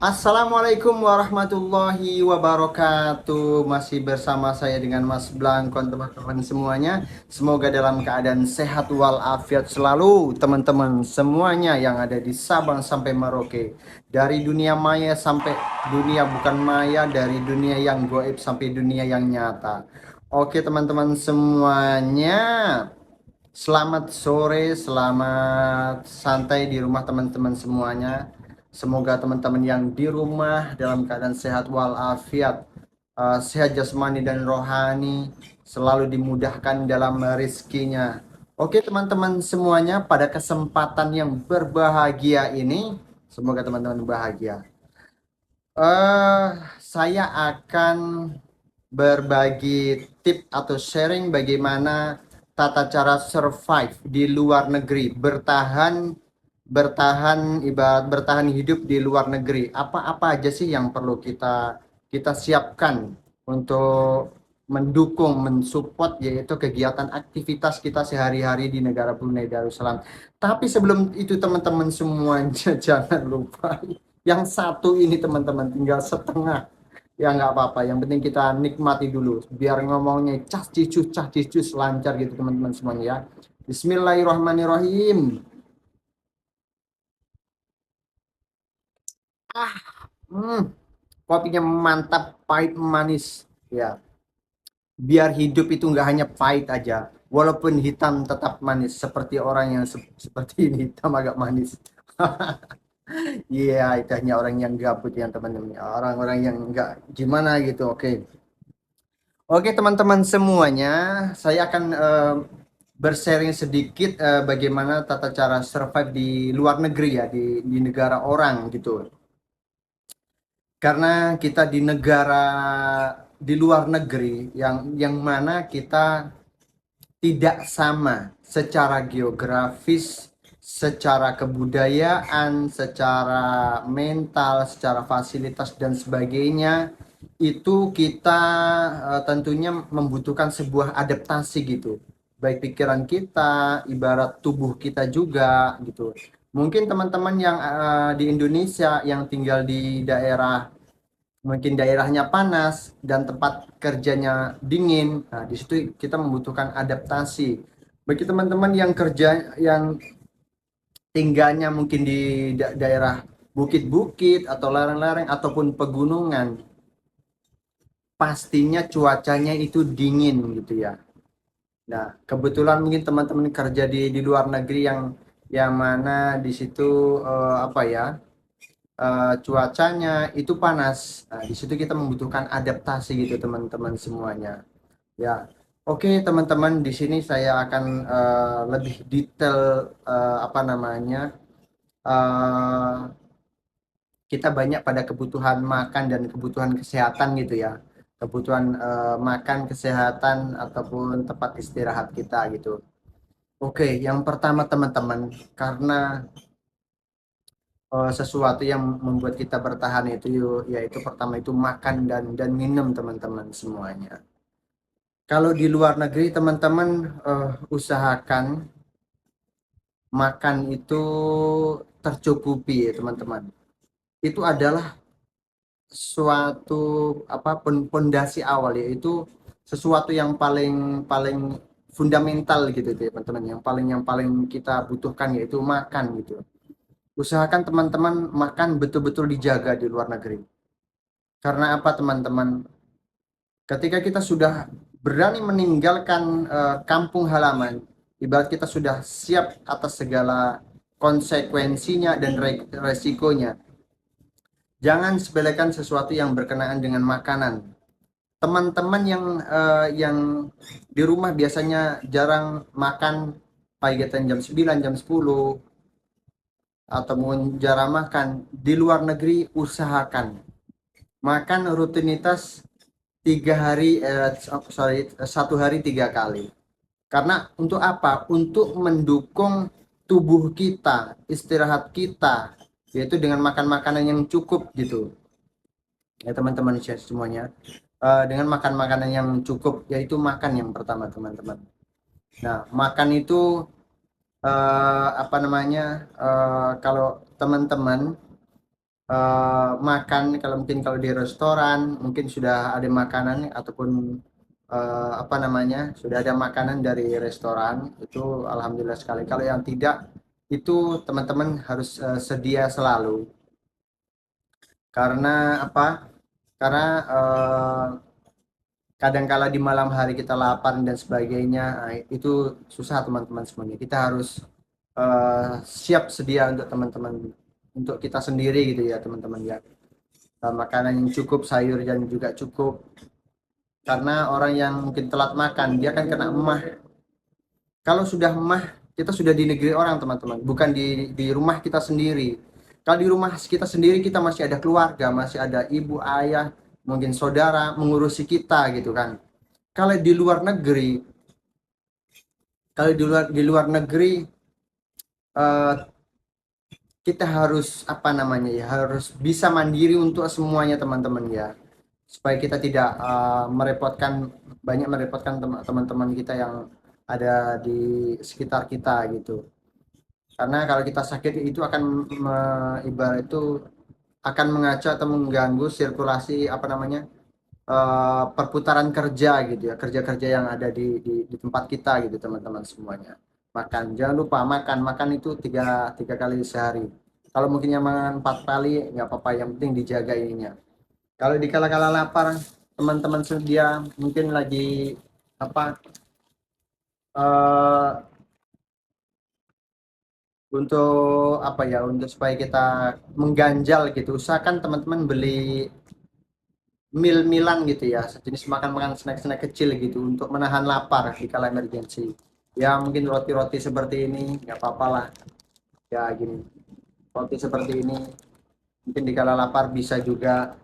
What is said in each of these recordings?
Assalamualaikum warahmatullahi wabarakatuh. Masih bersama saya dengan Mas Blangkon, teman-teman semuanya. Semoga dalam keadaan sehat walafiat selalu teman-teman semuanya yang ada di Sabang sampai Merauke. Dari dunia maya sampai dunia bukan maya, dari dunia yang goib sampai dunia yang nyata. Oke teman-teman semuanya. Selamat sore, selamat santai di rumah teman-teman semuanya. Semoga teman-teman yang di rumah dalam keadaan sehat walafiat, sehat jasmani dan rohani, selalu dimudahkan dalam rezekinya. Oke teman-teman semuanya, pada kesempatan yang berbahagia ini, semoga teman-teman bahagia. Eh, saya akan berbagi tip atau sharing bagaimana tata cara survive di luar negeri, bertahan bertahan ibarat bertahan hidup di luar negeri. Apa-apa aja sih yang perlu kita kita siapkan untuk mendukung, mensupport yaitu kegiatan aktivitas kita sehari-hari di negara Brunei Darussalam. Tapi sebelum itu teman-teman semuanya jangan lupa yang satu ini teman-teman tinggal setengah. Ya nggak apa-apa, yang penting kita nikmati dulu biar ngomongnya cah cicus lancar gitu teman-teman semuanya ya. Bismillahirrahmanirrahim. Ah, hmm, kopinya mantap, pahit manis. Ya, biar hidup itu nggak hanya pahit aja, walaupun hitam tetap manis. Seperti orang yang seperti ini hitam agak manis. Iya, itu hanya orang yang gabut ya teman-teman. Orang-orang yang nggak gimana gitu. Oke. Oke teman-teman semuanya, saya akan bersharing sedikit bagaimana tata cara survive di luar negeri ya, di negara orang gitu. Karena kita di negara di luar negeri yang mana kita tidak sama secara geografis, secara kebudayaan, secara mental, secara fasilitas dan sebagainya. Itu kita tentunya membutuhkan sebuah adaptasi gitu. Baik pikiran kita, ibarat tubuh kita juga gitu. Mungkin teman-teman yang di Indonesia yang tinggal di daerah, mungkin daerahnya panas dan tempat kerjanya dingin. Nah, di situ kita membutuhkan adaptasi. Bagi teman-teman yang kerja yang tinggalnya mungkin di daerah bukit-bukit atau lereng-lereng ataupun pegunungan, pastinya cuacanya itu dingin gitu ya. Nah, kebetulan mungkin teman-teman kerja di luar negeri yang mana di situ apa ya? Cuacanya itu panas. Nah, di situ kita membutuhkan adaptasi gitu teman-teman semuanya. Ya, oke teman-teman, di sini saya akan lebih detail apa namanya. eh, Kita banyak pada kebutuhan makan dan kebutuhan kesehatan gitu ya. Kebutuhan makan, kesehatan ataupun tempat istirahat kita gitu. Oke, yang pertama teman-teman, karena sesuatu yang membuat kita bertahan itu yaitu pertama itu makan dan minum teman-teman semuanya. Kalau di luar negeri teman-teman usahakan makan itu tercukupi ya teman-teman. Itu adalah suatu apa pondasi awal yaitu sesuatu yang paling paling fundamental gitu teman-teman, yang paling kita butuhkan yaitu makan gitu. Usahakan teman-teman makan betul-betul dijaga di luar negeri. Karena apa teman-teman? Ketika kita sudah berani meninggalkan kampung halaman, ibarat kita sudah siap atas segala konsekuensinya dan resikonya. Jangan sepelekan sesuatu yang berkenaan dengan makanan. Teman-teman yang di rumah biasanya jarang makan pagitan jam 9 jam 10 ataupun jarang makan, di luar negeri usahakan makan rutinitas 3 hari sorry 1 hari 3 kali. Karena untuk apa? Untuk mendukung tubuh kita, istirahat kita, yaitu dengan makan makanan yang cukup gitu. Ya teman-teman semuanya. Dengan makan makanan yang cukup, yaitu makan yang pertama teman-teman. Nah, makan itu apa namanya? Kalau teman-teman makan, kalau mungkin kalau di restoran mungkin sudah ada makanan ataupun apa namanya, sudah ada makanan dari restoran, itu alhamdulillah sekali. Kalau yang tidak, itu teman-teman harus sedia selalu. Karena apa? Karena kadangkala di malam hari kita lapar dan sebagainya, nah, itu susah teman-teman semuanya. Kita harus siap sedia untuk teman-teman, untuk kita sendiri gitu ya teman-teman ya. Makanan yang cukup, sayur yang juga cukup. Karena orang yang mungkin telat makan, dia kan kena emah. Kalau sudah emah, kita sudah di negeri orang teman-teman, bukan di rumah kita sendiri. Kalau di rumah kita sendiri, kita masih ada keluarga, masih ada ibu, ayah, mungkin saudara mengurusi kita gitu kan. Kalau di luar negeri, kalau di luar negeri, eh, kita harus apa namanya ya, harus bisa mandiri untuk semuanya teman-teman ya, supaya kita tidak merepotkan teman-teman kita yang ada di sekitar kita gitu. Karena kalau kita sakit itu akan ibarat itu akan mengacau atau mengganggu sirkulasi apa namanya, perputaran kerja gitu ya, kerja-kerja yang ada di tempat kita gitu teman-teman semuanya. Makan, jangan lupa makan, makan itu tiga tiga kali sehari. Kalau mungkin yang makan 4 kali nggak apa-apa, yang penting dijaga ininya. Kalau di kala-kala lapar, teman-teman sedia mungkin lagi apa, eh untuk apa ya, untuk supaya kita mengganjal gitu, usahakan teman-teman beli mil-milan gitu ya, sejenis makan-makan snack-snack kecil gitu untuk menahan lapar di kala emergency. Ya mungkin roti-roti seperti ini nggak apa-apa lah ya, gini, roti seperti ini mungkin di kala lapar bisa juga.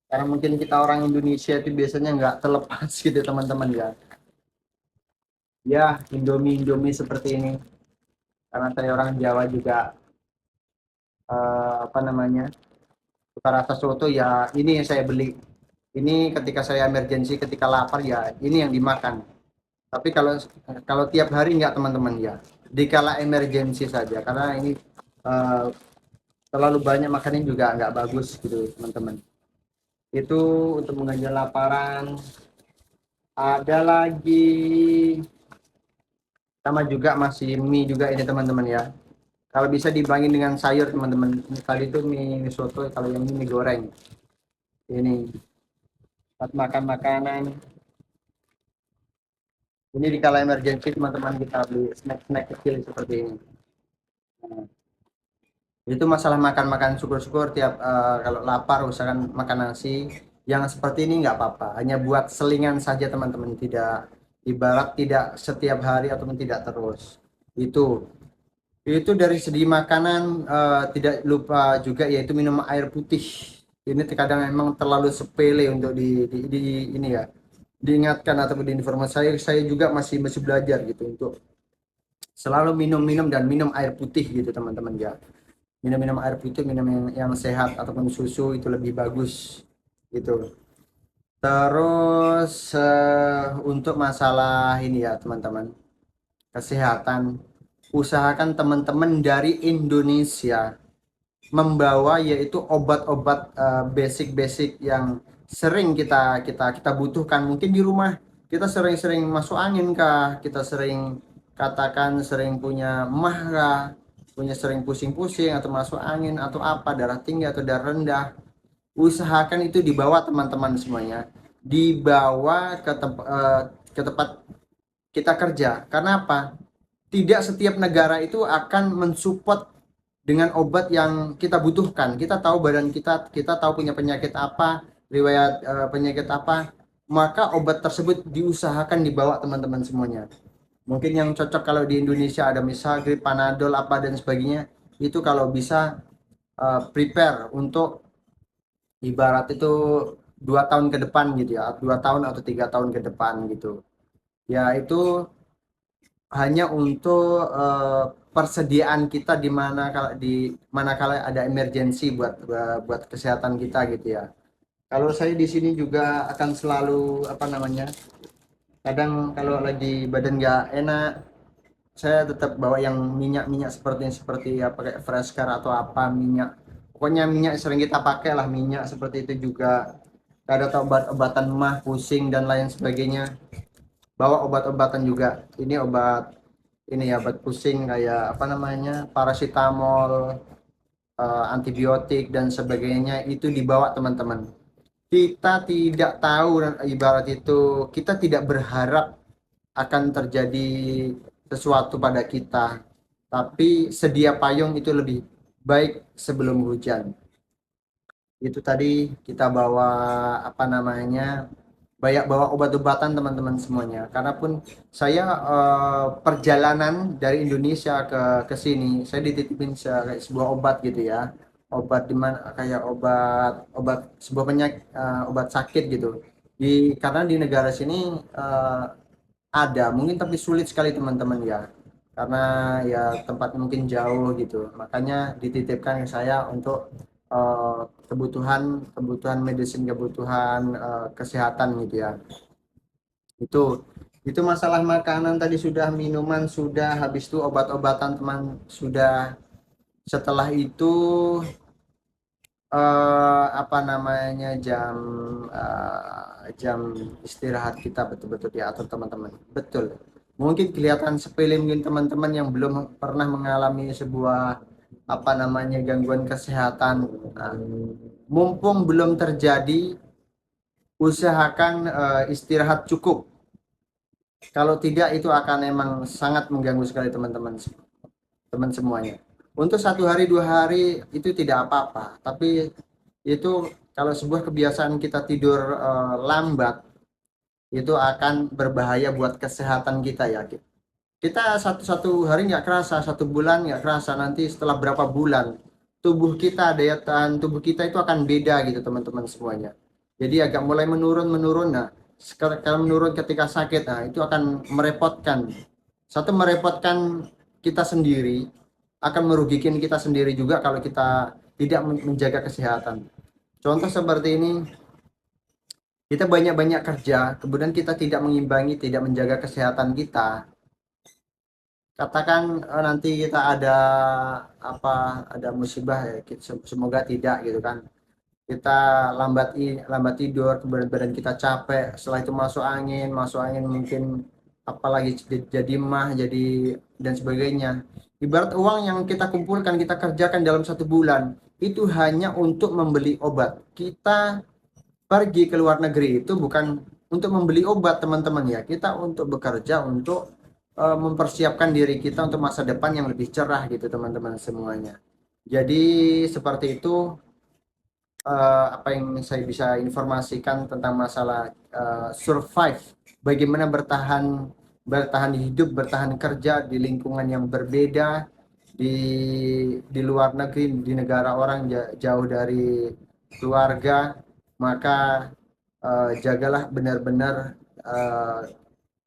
Karena mungkin kita orang Indonesia itu biasanya nggak terlepas gitu teman-teman ya. Ya, Indomie seperti ini. Karena saya orang Jawa juga, apa namanya, suka rasa soto ya, ini yang saya beli. Ini ketika saya emergency, ketika lapar ya ini yang dimakan. Tapi kalau kalau tiap hari nggak teman-teman ya. Di kala emergency saja. Karena ini eh, terlalu banyak makanan juga nggak bagus gitu teman-teman. Itu untuk mengganjal laparan. Ada lagi, sama juga masih mie juga ini teman-teman ya. Kalau bisa dibangin dengan sayur teman-teman. Tadi itu mie soto, kalau yang ini mie goreng. Ini buat makan makanan. Ini di kala emergency teman-teman, kita beli snack-snack kecil seperti ini. Nah, itu masalah makan-makan, syukur-syukur tiap kalau lapar usahakan makan nasi. Yang seperti ini nggak apa-apa, hanya buat selingan saja teman-teman, tidak ibarat tidak setiap hari ataupun tidak terus. Itu dari segi makanan, tidak lupa juga yaitu minum air putih. Ini terkadang memang terlalu sepele untuk di ini ya, diingatkan ataupun diinformasi. Saya juga masih belajar gitu untuk selalu minum-minum dan minum air putih gitu teman-teman ya. Minum-minum air putih, minum yang sehat ataupun susu itu lebih bagus gitu. Terus untuk masalah ini ya teman-teman, kesehatan, usahakan teman-teman dari Indonesia membawa yaitu obat-obat basic-basic yang sering kita butuhkan. Mungkin di rumah kita sering-sering masuk angin kah, kita sering katakan sering punya emah kah, punya sering pusing-pusing atau masuk angin atau apa, darah tinggi atau darah rendah. Usahakan itu dibawa teman-teman semuanya, dibawa ke tempat kita kerja. Karena apa? Tidak setiap negara itu akan mensupport dengan obat yang kita butuhkan. Kita tahu badan kita tahu punya penyakit apa, riwayat penyakit apa, maka obat tersebut diusahakan dibawa teman-teman semuanya. Mungkin yang cocok kalau di Indonesia ada misal grip, panadol apa dan sebagainya, itu kalau bisa prepare untuk ibarat itu 2 tahun ke depan gitu ya, 2 tahun atau 3 tahun ke depan gitu. Ya itu hanya untuk persediaan kita di mana kalau ada emergensi buat kesehatan kita gitu ya. Kalau saya di sini juga akan selalu apa namanya, kadang kalau lagi badan nggak enak, saya tetap bawa yang minyak-minyak seperti ya, pakai fresh car atau apa, minyak pokoknya minyak sering kita pakai lah, minyak seperti itu juga. Ada obat-obatan mah, pusing dan lain sebagainya, bawa obat-obatan juga. Ini obat, ini ya, obat pusing kayak apa namanya, paracetamol, antibiotik dan sebagainya itu dibawa teman-teman. Kita tidak tahu, ibarat itu kita tidak berharap akan terjadi sesuatu pada kita, tapi sedia payung itu lebih baik sebelum hujan. Itu tadi kita bawa apa namanya, banyak bawa obat-obatan teman-teman semuanya, karena pun saya perjalanan dari Indonesia ke sini saya dititipin kayak sebuah obat gitu ya, obat dimana kayak obat obat sebuah penyakit, obat sakit gitu, karena di negara sini ada mungkin tapi sulit sekali teman-teman ya, karena ya tempat mungkin jauh gitu, makanya dititipkan ke saya untuk kebutuhan kebutuhan medicine, kebutuhan kesehatan gitu ya. Itu itu masalah makanan tadi sudah, minuman sudah, habis itu obat-obatan teman sudah. Setelah itu apa namanya, jam istirahat kita betul-betul diatur teman-teman, betul. Mungkin kelihatan sepele mungkin teman-teman yang belum pernah mengalami sebuah apa namanya gangguan kesehatan. Nah, mumpung belum terjadi, usahakan istirahat cukup. Kalau tidak itu akan emang sangat mengganggu sekali teman-teman, teman semuanya. Untuk 1 hari 2 hari itu tidak apa-apa, tapi itu kalau sebuah kebiasaan kita tidur lambat, itu akan berbahaya buat kesehatan kita ya. Kita satu hari nggak kerasa, 1 bulan nggak kerasa, nanti setelah berapa bulan tubuh kita, daya tahan tubuh kita itu akan beda gitu teman-teman semuanya. Jadi agak mulai menurun menurun. Nah, kalau menurun ketika sakit, nah itu akan merepotkan. Satu, merepotkan kita sendiri, akan merugikan kita sendiri juga kalau kita tidak menjaga kesehatan. Contoh seperti ini, kita banyak-banyak kerja, kemudian kita tidak mengimbangi, tidak menjaga kesehatan kita. Katakan nanti kita apa ada musibah ya, semoga tidak gitu kan. Kita lambat tidur, kemudian badan kita capek, setelah itu masuk angin mungkin, apalagi jadi mah, jadi dan sebagainya. Ibarat uang yang kita kumpulkan, kita kerjakan dalam 1 bulan itu hanya untuk membeli obat. Kita pergi ke luar negeri itu bukan untuk membeli obat teman-teman ya, kita untuk bekerja, untuk mempersiapkan diri kita untuk masa depan yang lebih cerah gitu teman-teman semuanya. Jadi seperti itu apa yang saya bisa informasikan tentang masalah survive, bagaimana bertahan bertahan hidup, bertahan kerja di lingkungan yang berbeda, di luar negeri, di negara orang, jauh dari keluarga. Maka jagalah benar-benar uh,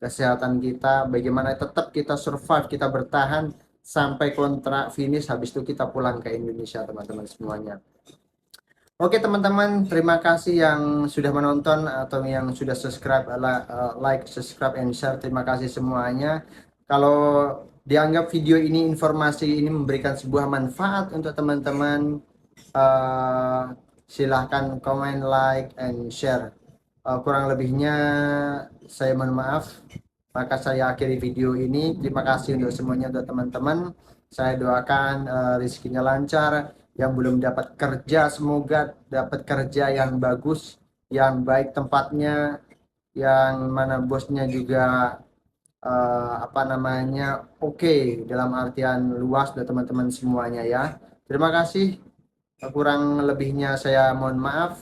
kesehatan kita, bagaimana tetap kita survive, kita bertahan sampai kontrak finish, habis itu kita pulang ke Indonesia teman-teman semuanya. Oke teman-teman, terima kasih yang sudah menonton atau yang sudah subscribe, like, subscribe, and share. Terima kasih semuanya. Kalau dianggap video ini, informasi ini memberikan sebuah manfaat untuk teman-teman, silahkan komen, like, and share. Kurang lebihnya saya mohon maaf. Maka saya akhiri video ini. Terima kasih untuk semuanya, untuk teman-teman. Saya doakan rezekinya lancar. Yang belum dapat kerja, semoga dapat kerja yang bagus, yang baik tempatnya, yang mana bosnya juga apa namanya oke, dalam artian luas, dan teman-teman semuanya ya. Terima kasih. Kurang lebihnya saya mohon maaf.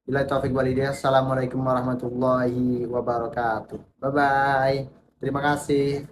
Bila taufik walhidayah. Assalamualaikum warahmatullahi wabarakatuh. Bye bye. Terima kasih.